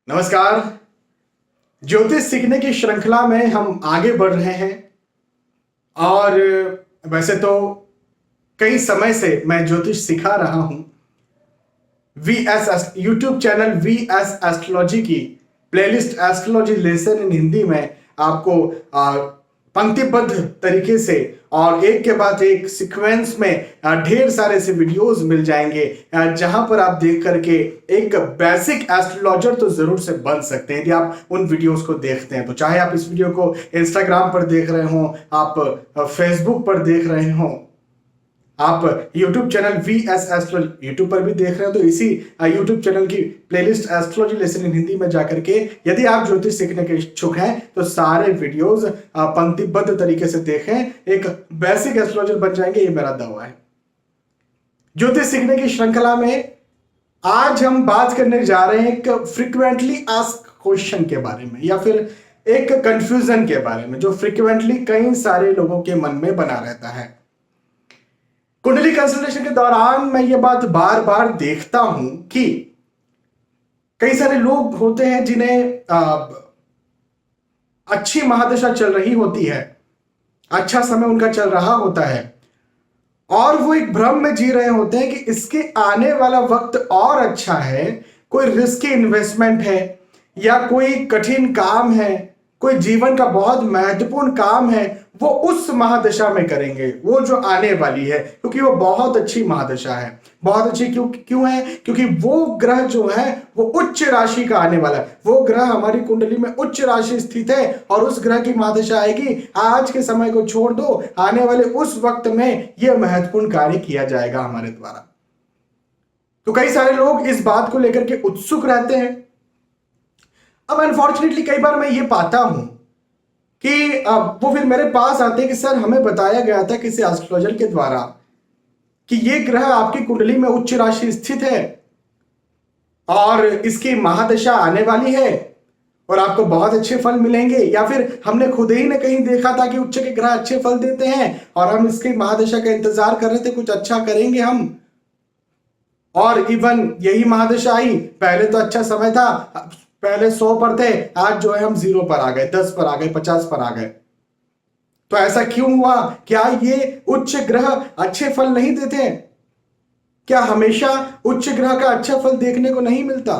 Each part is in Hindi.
नमस्कार। ज्योतिष सीखने की श्रृंखला में हम आगे बढ़ रहे हैं और वैसे तो कई समय से मैं ज्योतिष सिखा रहा हूं। VS YouTube channel VS astrology की playlist astrology lesson in Hindi में आपको पंक्तिबद्ध तरीके से और एक के बाद एक सीक्वेंस में ढेर सारे से वीडियोस मिल जाएंगे जहां पर आप देख करके एक बेसिक एस्ट्रोलॉजर तो जरूर से बन सकते हैं यदि आप उन वीडियोस को देखते हैं। तो चाहे आप इस वीडियो को इंस्टाग्राम पर देख रहे हो, आप फेसबुक पर देख रहे हो, आप YouTube channel VS astrology YouTube पर भी देख रहे हो, तो इसी YouTube चैनल की playlist astrology lesson in Hindi में जाकर के यदि आप ज्योतिष सीखने के इच्छुक हैं तो सारे वीडियोस पंक्तिबद्ध तरीके से देखें, एक बेसिक एस्ट्रोलॉजर बन जाएंगे, ये मेरा दावा है। ज्योतिष सीखने की श्रृंखला में आज हम बात करने जा रहे हैं एक फ्रीक्वेंटली आस्क्ड क्वेश्चन के बारे में या फिर एक कंफ्यूजन के बारे में जो फ्रीक्वेंटली कई सारे लोगों के मन में बना रहता है। कुंडली कंसल्टेशन के दौरान मैं ये बात बार बार देखता हूं कि कई सारे लोग होते हैं जिन्हें अच्छी महादशा चल रही होती है, अच्छा समय उनका चल रहा होता है और वो एक भ्रम में जी रहे होते हैं कि इसके आने वाला वक्त और अच्छा है, कोई रिस्की इन्वेस्टमेंट है या कोई कठिन काम है, कोई जीवन का बहुत महत्वपूर्ण काम है, वो उस महादशा में करेंगे, वो जो आने वाली है, क्योंकि वो बहुत अच्छी महादशा है। बहुत अच्छी क्यों है? क्योंकि वो ग्रह जो है वो उच्च राशि का आने वाला है। वो ग्रह हमारी कुंडली में उच्च राशि स्थित है और उस ग्रह की महादशा आएगी। आज के समय को छोड़ दो, आने वाले उस वक्त में यह महत्वपूर्ण कार्य किया जाएगा हमारे द्वारा। तो कई सारे लोग इस बात को लेकर के उत्सुक रहते हैं। अब अनफॉर्चुनेटली कई बार मैं ये पाता हूं कि वो फिर मेरे पास आते हैं कि सर हमें बताया गया था किसी एस्ट्रोलॉजर के द्वारा कि ये ग्रह आपकी कुंडली में उच्च राशि स्थित है और इसकी महादशा आने वाली है और आपको बहुत अच्छे फल मिलेंगे, या फिर हमने खुद ही ने कहीं देखा था कि उच्च के ग्रह अच्छे फल देते हैं और हम इसकी महादशा का इंतजार कर रहे थे, कुछ अच्छा करेंगे हम, और इवन यही महादशा आई। पहले तो अच्छा समय था, पहले 100 पर थे, आज जो है हम 0 पर आ गए, 10 पर आ गए, 50 पर आ गए। तो ऐसा क्यों हुआ? क्या ये उच्च ग्रह अच्छे फल नहीं देते हैं? क्या हमेशा उच्च ग्रह का अच्छा फल देखने को नहीं मिलता?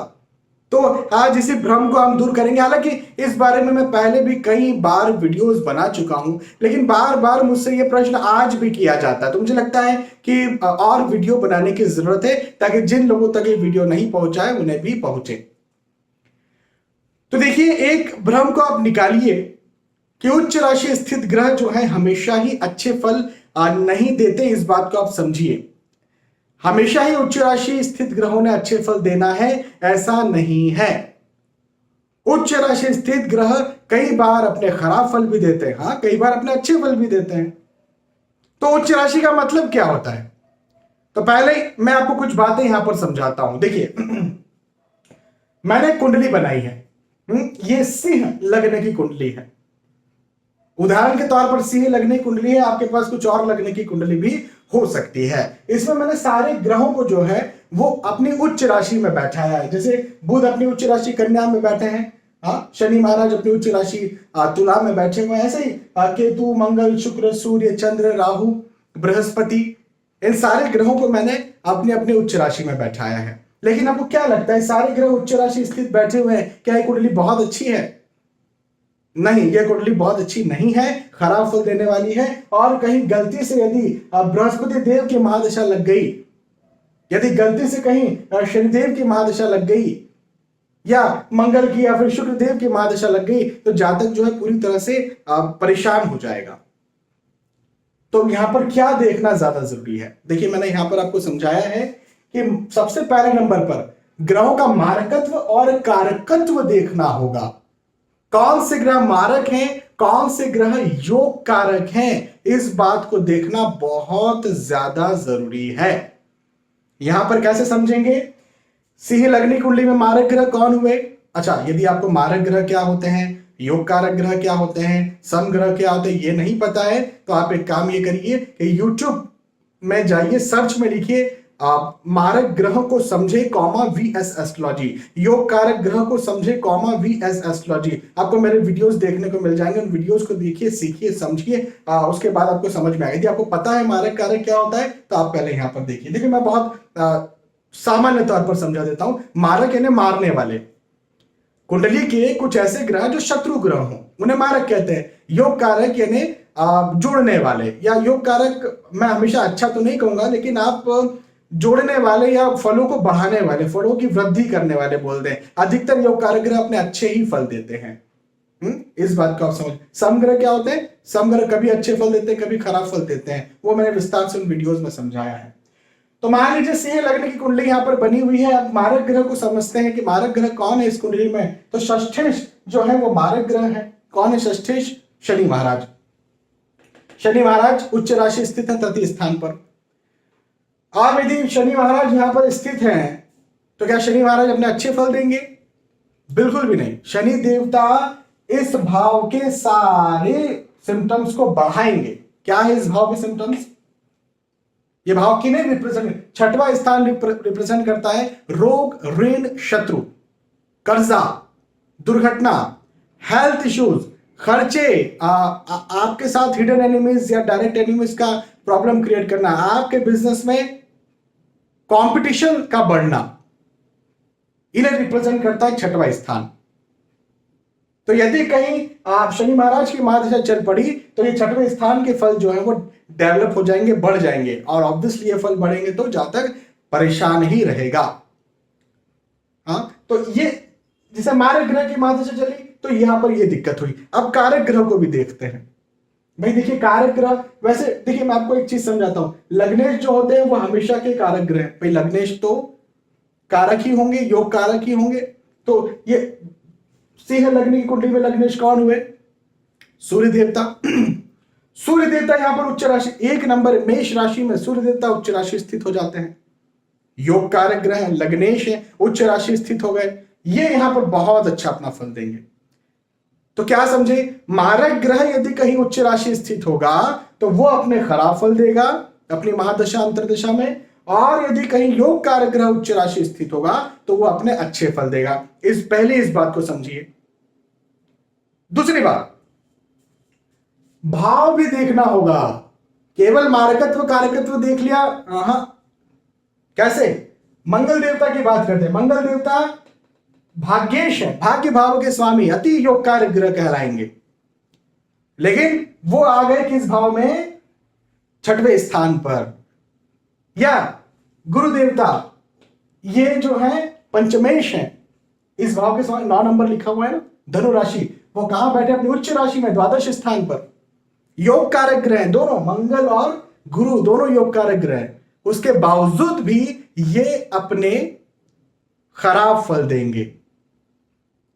तो आज इसी भ्रम को हम दूर करेंगे। हालांकि इस बारे में मैं पहले भी कई बार वीडियोस बना चुका हूं, लेकिन बार बार मुझसे ये प्रश्न आज भी किया जाता है। तो मुझे लगता है कि और वीडियो बनाने की जरूरत है ताकि जिन लोगों तक ये वीडियो नहीं पहुंचा है उन्हें भी पहुंचे। तो देखिए, एक भ्रम को आप निकालिए कि उच्च राशि स्थित ग्रह जो है हमेशा ही अच्छे फल नहीं देते। इस बात को आप समझिए, हमेशा ही उच्च राशि स्थित ग्रहों ने अच्छे फल देना है ऐसा नहीं है। उच्च राशि स्थित ग्रह कई बार अपने खराब फल भी देते हैं, हाँ, कई बार अपने अच्छे फल भी देते हैं। तो उच्च राशि का मतलब क्या होता है? तो पहले मैं आपको कुछ बातें यहां पर समझाता हूं। देखिए, मैंने कुंडली बनाई है, ये सिंह लगने की कुंडली है। उदाहरण के तौर पर सिंह लगने की कुंडली है, आपके पास कुछ और लगने की कुंडली भी हो सकती है। इसमें मैंने सारे ग्रहों को जो है वो अपनी उच्च राशि में बैठाया है। जैसे बुध अपनी उच्च राशि कन्या में बैठे हैं, हाँ, शनि महाराज अपनी उच्च राशि तुला में बैठे हुए हैं, ऐसे ही केतु, मंगल, शुक्र, सूर्य, चंद्र, राहु, बृहस्पति, इन सारे ग्रहों को मैंने अपने अपने उच्च राशि में बैठाया है। लेकिन आपको क्या लगता है, सारे ग्रह उच्च राशि स्थित बैठे हुए हैं, क्या ये कुंडली बहुत अच्छी है? नहीं, यह कुंडली बहुत अच्छी नहीं है, खराब फल देने वाली है। और कहीं गलती से यदि बृहस्पति देव की महादशा लग गई, यदि गलती से कहीं शनिदेव की महादशा लग गई या मंगल की या फिर शुक्र देव की महादशा लग गई, तो जातक जो है पूरी तरह से परेशान हो जाएगा। तो यहां पर क्या देखना ज्यादा जरूरी है? देखिए, मैंने यहां पर आपको समझाया है कि सबसे पहले नंबर पर ग्रहों का मारकत्व और कारकत्व देखना होगा। कौन से ग्रह मारक हैं, कौन से ग्रह योग कारक हैं, इस बात को देखना बहुत ज्यादा जरूरी है। यहां पर कैसे समझेंगे? सिंह लगनी कुंडली में मारक ग्रह कौन हुए? अच्छा, यदि आपको मारक ग्रह क्या होते हैं, योग कारक ग्रह क्या होते हैं, सम ग्रह क्या होते हैं, ये नहीं पता है, तो आप एक काम ये करिए कि YouTube में जाइए, सर्च में लिखिए मारक ग्रह को समझे कॉमा वीएस एस्ट्रोलॉजी, योग कारक ग्रह को समझे कॉमा वीएस एस्ट्रोलॉजी। आपको मेरे वीडियोस देखने को मिल जाएंगे, उन वीडियोस को देखिए, सीखिए, समझिए, उसके बाद आपको समझ में आएगी। यदि आपको पता है मारक कारक क्या होता है तो आप पहले यहाँ पर देखिए। देखिए मैं बहुत सामान्य तौर पर समझा देता हूं। मारक यानी मारने वाले। कुंडली के कुछ ऐसे ग्रह जो शत्रु ग्रह हों उन्हें मारक कहते हैं। योग कारक यानी जोड़ने वाले, या योग कारक मैं हमेशा अच्छा तो नहीं कहूंगा, लेकिन आप जोड़ने वाले या फलों को बढ़ाने वाले, फलों की वृद्धि करने वाले बोल दें। अधिकतर योग कारक ग्रह अपने अच्छे ही फल देते हैं। इस बात को आप समझ। समग्रह क्या होते हैं? समग्रह कभी अच्छे फल देते हैं, कभी खराब फल देते हैं, वो मैंने विस्तार से उन वीडियोस में समझाया है। तो मान लीजिए सिंह लग्न की कुंडली यहाँ पर बनी हुई है। अब मारक ग्रह को समझते हैं कि मारक ग्रह कौन है इस कुंडली में। तो षष्ठेश जो है वो मारक ग्रह है। कौन है षष्ठेश? शनि महाराज। शनि महाराज उच्च राशि स्थित है तृतीय स्थान पर। और यदि शनि महाराज यहां पर स्थित हैं तो क्या शनि महाराज अपने अच्छे फल देंगे? बिल्कुल भी नहीं। शनि देवता इस भाव के सारे सिम्टम्स को बढ़ाएंगे। क्या है इस भाव के सिम्टम्स? ये भाव किन्हें रिप्रेजेंट? छठवां स्थान रिप्रेजेंट करता है रोग, ऋण, शत्रु, कर्जा, दुर्घटना, हेल्थ इश्यूज, खर्चे, आपके साथ हिडन एनिमीज या डायरेक्ट एनिमीज का प्रॉब्लम क्रिएट करना, आपके बिजनेस में कंपटीशन का बढ़ना, इन्हें रिप्रेजेंट करता है छठवां स्थान। तो यदि कहीं आप शनि महाराज की महादशा चल पड़ी तो ये छठवें स्थान के फल जो है वो डेवलप हो जाएंगे, बढ़ जाएंगे, और ऑब्वियसली ये फल बढ़ेंगे तो जातक परेशान ही रहेगा। हाँ, तो ये जैसे मारक ग्रह की महादशा चली तो यहां पर ये दिक्कत हुई। अब कारक ग्रह को भी देखते हैं। भाई देखिए कारक ग्रह, वैसे देखिए मैं आपको एक चीज समझाता हूं। लग्नेश जो होते हैं वो हमेशा के कारक ग्रह। भाई लग्नेश तो कारक ही होंगे, योग कारक ही होंगे। तो ये सिंह लग्न की कुंडली में लग्नेश कौन हुए? सूर्य देवता। सूर्य देवता यहां पर उच्च राशि, एक नंबर मेष राशि में सूर्य देवता उच्च राशि स्थित हो जाते हैं। योग कारक ग्रह लग्नेश है, उच्च राशि स्थित हो गए, ये यहां पर बहुत अच्छा अपना फल देंगे। तो क्या समझे? मारक ग्रह यदि कहीं उच्च राशि स्थित होगा तो वो अपने खराब फल देगा अपनी महादशा अंतरदशा में, और यदि कहीं योग कारक ग्रह उच्च राशि स्थित होगा तो वो अपने अच्छे फल देगा। इस बात को समझिए। दूसरी बात, भाव भी देखना होगा। केवल मारकत्व कारकत्व देख लिया, कैसे? मंगल देवता की बात करते हैं। मंगल देवता भाग्येश है, भाग्य भाव के स्वामी, अति योग कारक ग्रह कहलाएंगे। लेकिन वो आ गए किस भाव में? छठवें स्थान पर। या गुरु देवता, ये जो है पंचमेश है, इस भाव के स्वामी, 9 नंबर लिखा हुआ है ना, धनु राशि, वो कहां बैठे? अपनी उच्च राशि में, द्वादश स्थान पर। योग कारक ग्रह दोनों, मंगल और गुरु दोनों योग कारक ग्रह, उसके बावजूद भी ये अपने खराब फल देंगे।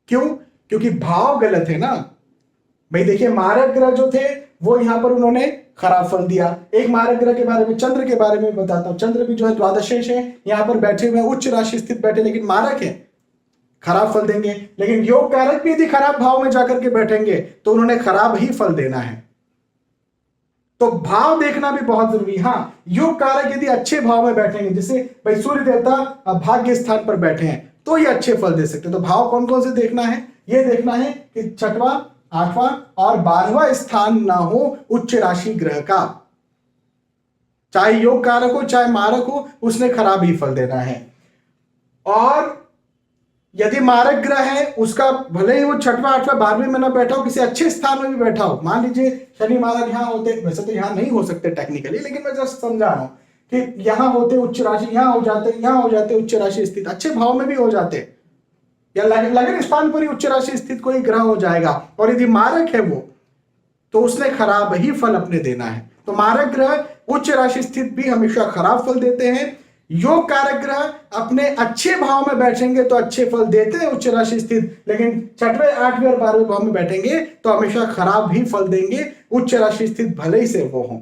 क्यों? क्योंकि भाव गलत है ना। भाई देखिए मारक ग्रह जो थे वो यहां पर उन्होंने खराब फल दिया। एक मारक ग्रह के बारे में, चंद्र के बारे में बताता हूं। चंद्र भी जो है द्वादशेश है, यहां पर बैठे हुए उच्च राशि स्थित बैठे, लेकिन मारक है, खराब फल देंगे। लेकिन योग कारक भी यदि खराब भाव में जाकर के बैठेंगे तो उन्होंने खराब ही फल देना है। तो भाव देखना भी बहुत जरूरी। हाँ, योग कारक यदि अच्छे भाव में बैठेंगे, जैसे भाई सूर्य देवता भाग्य स्थान पर बैठे हैं तो ये अच्छे फल दे सकते हैं। तो भाव कौन कौन से देखना है? ये देखना है कि छठवां, आठवां और 12वां स्थान ना हो उच्च राशि ग्रह का। चाहे योग कारक हो चाहे मारक हो, उसने खराब ही फल देना है। और यदि मारक ग्रह है उसका भले ही वो छठवां, आठवां, 12वें में ना बैठा हो, किसी अच्छे स्थान में भी बैठा हो। मान लीजिए शनि महाराज यहां होते, वैसे तो यहां नहीं हो सकते टेक्निकली, लेकिन मैं जस्ट समझा रहा हूं कि यहां होते उच्च राशि, यहां हो जाते उच्च राशि स्थित, अच्छे भाव में भी हो जाते, या लगन स्थान पर ही उच्च राशि स्थित कोई ग्रह हो जाएगा, और यदि मारक है वो तो उसने खराब ही फल अपने देना है। तो मारक ग्रह उच्च राशि स्थित भी हमेशा खराब फल देते हैं। योग कारक ग्रह अपने अच्छे भाव में बैठेंगे तो अच्छे फल देते हैं उच्च राशि स्थित, लेकिन छठवें, 8वें और 12वें भाव में बैठेंगे तो हमेशा खराब ही फल देंगे, उच्च राशि स्थित भले ही से वो हों।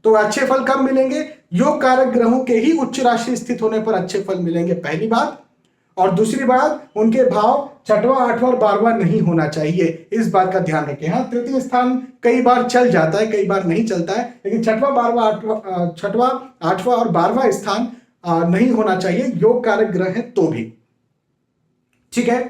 तो अच्छे फल कब मिलेंगे? योग कारक ग्रहों के ही उच्च राशि स्थित होने पर अच्छे फल मिलेंगे, पहली बात। और दूसरी बात, उनके भाव छठवां, 8वां और 12वां नहीं होना चाहिए, इस बात का ध्यान रखें। हाँ, तृतीय स्थान कई बार चल जाता है, कई बार नहीं चलता है, लेकिन छठवां, 8वां और 12वां स्थान नहीं होना चाहिए योग कारक ग्रह है तो भी। ठीक है,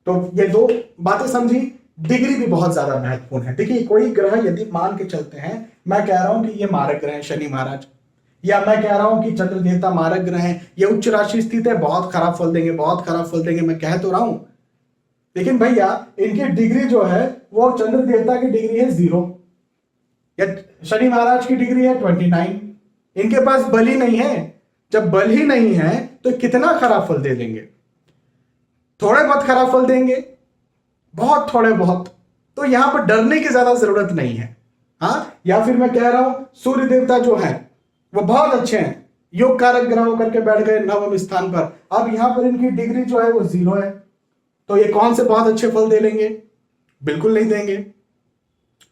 तो ये दो बातें समझी। डिग्री भी बहुत ज्यादा महत्वपूर्ण है। देखिए कोई ग्रह यदि मान के चलते हैं, मैं कह रहा हूं कि ये मारक ग्रह है शनि महाराज, या मैं कह रहा हूं कि चंद्र देवता मारक ग्रह है, ये उच्च राशि स्थित है, बहुत खराब फल देंगे, बहुत खराब फल देंगे, मैं कह तो रहा हूं। लेकिन भैया इनकी डिग्री जो है वो चंद्र देवता की डिग्री है 0, या शनि महाराज की डिग्री है 29। इनके पास बल ही नहीं है। जब बल ही नहीं है तो कितना खराब फल दे देंगे? थोड़े बहुत खराब फल देंगे, बहुत थोड़े बहुत। तो यहां पर डरने की ज्यादा जरूरत नहीं है। हाँ, या फिर मैं कह रहा हूं सूर्य देवता जो है वो बहुत अच्छे हैं, योग कारक ग्रह होकर के बैठ गए 9वें स्थान पर। अब यहां पर इनकी डिग्री जो है वो 0 है, तो ये कौन से बहुत अच्छे फल दे लेंगे? बिल्कुल नहीं देंगे।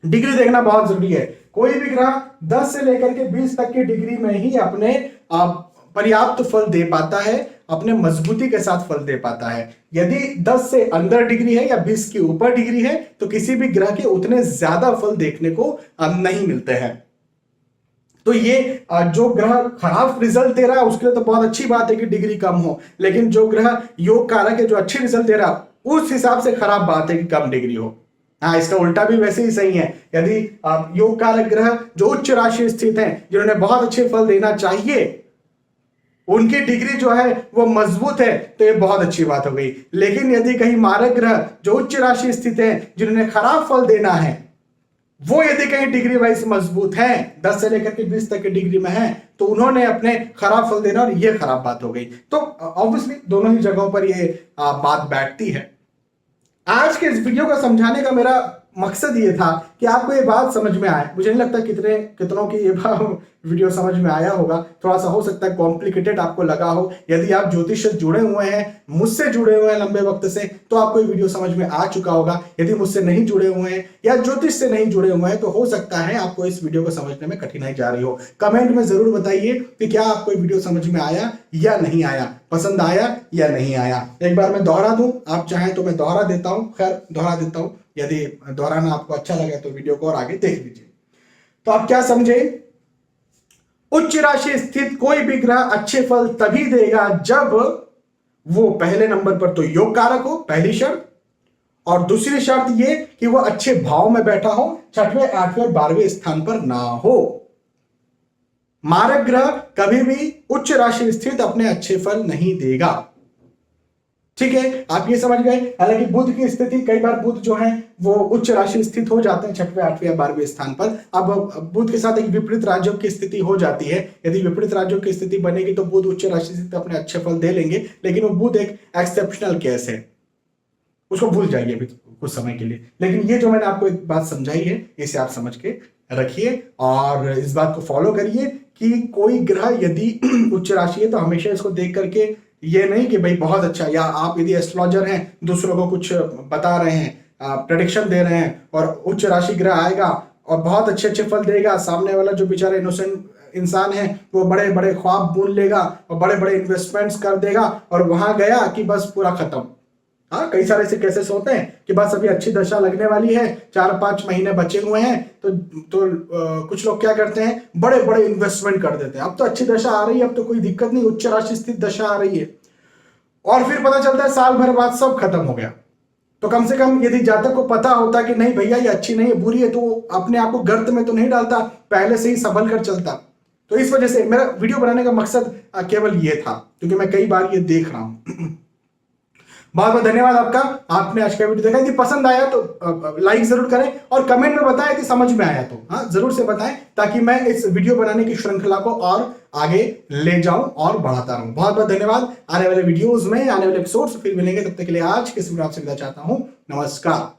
डिग्री देखना बहुत जरूरी है। कोई भी ग्रह 10 से लेकर के 20 तक की डिग्री में ही अपने पर्याप्त फल दे पाता है, अपने मजबूती के साथ फल दे पाता है। यदि 10 से अंदर डिग्री है या 20 के ऊपर डिग्री है तो किसी भी ग्रह के उतने ज्यादा फल देखने को नहीं मिलते हैं। तो ये जो ग्रह खराब रिजल्ट दे रहा है उसके लिए तो बहुत अच्छी बात है कि डिग्री कम हो, लेकिन जो ग्रह योग कारक है जो अच्छे रिजल्ट दे रहा है उस हिसाब से खराब बात है कि कम डिग्री हो। हाँ, इसका उल्टा भी वैसे ही सही है। यदि योग कारक ग्रह जो उच्च राशि स्थित हैं, जिन्होंने बहुत अच्छे फल देना चाहिए, उनकी डिग्री जो है वो मजबूत है तो ये बहुत अच्छी बात हो गई। लेकिन यदि कहीं मारक ग्रह जो उच्च राशि स्थित है, जिन्होंने खराब फल देना है, वो यदि कहीं डिग्री वाइज मजबूत है, 10 से लेकर के 20 तक की डिग्री में है, तो उन्होंने अपने खराब फल देना और ये खराब बात हो गई। तो ऑब्वियसली दोनों ही जगहों पर ये बात बैठती है। आज के इस वीडियो को समझाने का मेरा मकसद ये था कि आपको ये बात समझ में आए। मुझे नहीं लगता कितनों की ये वीडियो समझ में आया होगा। थोड़ा सा हो सकता है कॉम्प्लिकेटेड आपको लगा हो। यदि आप ज्योतिष से जुड़े हुए हैं, मुझसे जुड़े हुए हैं लंबे वक्त से, तो आपको ये वीडियो समझ में आ चुका होगा। यदि मुझसे नहीं जुड़े हुए हैं या ज्योतिष से नहीं जुड़े हुए हैं तो हो सकता है आपको इस वीडियो को समझने में कठिनाई जा रही हो। कमेंट में जरूर बताइए कि क्या आपको ये वीडियो समझ में आया या नहीं आया, पसंद आया या नहीं आया। एक बार मैं दोहरा दूं, आप चाहें तो मैं दोहरा देता हूं। खैर दोहरा देता हूं, यदि दोहराना आपको अच्छा लगे तो वीडियो को और आगे देख लीजिए। तो आप क्या समझे? उच्च राशि स्थित कोई भी ग्रह अच्छे फल तभी देगा जब वो पहले नंबर पर तो योग कारक हो, पहली शर्त, और दूसरी शर्त ये कि वो अच्छे भाव में बैठा हो, 6वें 8वें और 12वें स्थान पर ना हो। मारक ग्रह कभी भी उच्च राशि स्थित अपने अच्छे फल नहीं देगा। ठीक है, आप ये समझ गए। हालांकि बुध की स्थिति, कई बार बुध जो है वो उच्च राशि स्थित हो जाते हैं 6वें 8वें या 12वें स्थान पर। अब बुध के साथ एक विपरीत राजयोग की स्थिति हो जाती है। यदि विपरीत राजयोग की स्थिति बनेगी तो बुध उच्च राशि स्थित अपने अच्छे फल दे लेंगे, लेकिन वो बुध एक एक्सेप्शनल केस है, उसको भूल जाइए अभी कुछ समय के लिए। लेकिन ये जो मैंने आपको एक बात समझाई है, इसे आप समझ के रखिए और इस बात को फॉलो करिए कि कोई ग्रह यदि उच्च राशि है तो हमेशा इसको देख करके ये नहीं कि भाई बहुत अच्छा, या आप यदि एस्ट्रोलॉजर हैं, दूसरों को कुछ बता रहे हैं, प्रेडिक्शन दे रहे हैं और उच्च राशि ग्रह आएगा और बहुत अच्छे अच्छे फल देगा, सामने वाला जो बेचारा इनोसेंट इंसान है वो बड़े बड़े ख्वाब बुन लेगा और बड़े बड़े इन्वेस्टमेंट्स कर देगा और वहां गया कि बस पूरा खत्म। हाँ, कई सारे ऐसे केसेस होते हैं कि बस अभी अच्छी दशा लगने वाली है, 4-5 महीने बचे हुए हैं, तो कुछ लोग क्या करते हैं, बड़े बड़े इन्वेस्टमेंट कर देते हैं। अब तो अच्छी दशा आ रही है, अब तो कोई दिक्कत नहीं, उच्च राशि स्थित दशा आ रही है, और फिर पता चलता है साल भर बाद सब खत्म हो गया। तो कम से कम यदि जातक को पता होता कि नहीं भैया ये अच्छी नहीं है, बुरी है, तो अपने आप को गर्त में तो नहीं डालता, पहले से ही संभल कर चलता। तो इस वजह से मेरा वीडियो बनाने का मकसद केवल ये था, क्योंकि मैं कई बार ये देख रहा हूं। बहुत बहुत धन्यवाद आपका, आपने आज का वीडियो देखा। यदि पसंद आया तो लाइक जरूर करें और कमेंट में बताएं कि समझ में आया तो हाँ जरूर से बताएं, ताकि मैं इस वीडियो बनाने की श्रृंखला को और आगे ले जाऊं और बढ़ाता रहूं। बहुत बहुत धन्यवाद। आने वाले वीडियोस में, आने वाले एपिसोड्स फिर मिलेंगे, तब तक के लिए आज के इस वीडियो आपसे विदा चाहता हूं। नमस्कार।